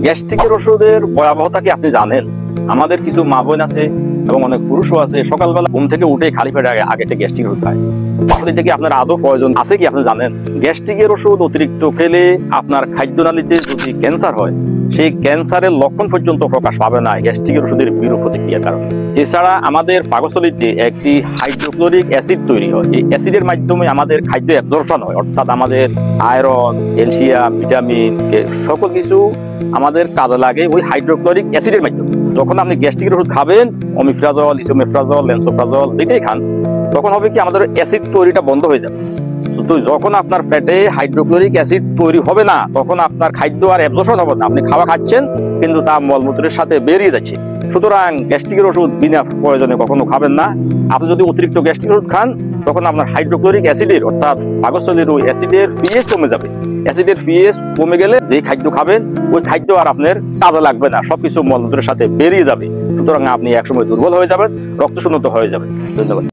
গ্যাস্ট্রিকের ওষুধের ভয়াবহতা কি আপনি জানেন? আমাদের কিছু মা বোন আছে এবং অনেক পুরুষও আছে সকালবেলা ঘুম থেকে উঠে খালি পেটে আগে একটা গ্যাস্ট্রিক ওষুধ খায়। আসলে এটা কি আপনার আদৌ প্রয়োজন আছে কি আপনি জানেন? গ্যাস্ট্রিকের ওষুধ অতিরিক্ত খেলে আপনার খাদ্যনালীতে যদি ক্যান্সার হয়, সেই ক্যান্সারের লক্ষণ পর্যন্ত প্রকাশ পাবে না গ্যাস্ট্রিকের ওষুধের বিরূপ প্রতিক্রিয়ার কারণে। এছাড়া আমাদের পাকস্থলীতে একটি হাইড্রোক্লোরিক অ্যাসিড তৈরি হয়। এই অ্যাসিডের মাধ্যমে আমাদের খাদ্য অ্যাবজর্পশন হয়, অর্থাৎ আমাদের আয়রন, ক্যালসিয়াম, ভিটামিন সকল কিছু আমাদের কাজে লাগে ওই হাইড্রোক্লোরিক অ্যাসিডের মাধ্যমে। যখন আপনি গ্যাস্ট্রিকের ওষুধ খাবেন, অমিপ্রাজল, ইসোমেপ্রাজল, ল্যান্সোপ্রাজল যেটাই খান, তখন হবে কি আমাদের অ্যাসিড তৈরিটা বন্ধ হয়ে যাবে। তো যখন আপনার পেটে হাইড্রোক্লোরিক অ্যাসিড তৈরি হবে না, তখন আপনার খাদ্য আর অ্যাবজর্পশন হবে না। আপনি খাওয়া খাচ্ছেন কিন্তু তা মলমূত্রের সাথে বেরিয়ে যাচ্ছে। সুতরাং গ্যাস্ট্রিকের ওষুধ বিনা প্রয়োজনে কখনো খাবেন না। আপনি যদি অতিরিক্ত গ্যাস্ট্রিক ওষুধ খান, তখন আপনার হাইড্রোক্লোরিক অ্যাসিডের অর্থাৎ পাকস্থলীর ওই অ্যাসিডের পিএইচ কমে যাবে। অ্যাসিডের পিএইচ কমে গেলে যে খাদ্য খাবেন ওই খাদ্য আর আপনার কাজে লাগবে না, সবকিছু মলমূত্রের সাথে বেরিয়ে যাবে। সুতরাং আপনি একসময় দুর্বল হয়ে যাবেন, রক্তশূন্যতা হয়ে যাবেন। ধন্যবাদ।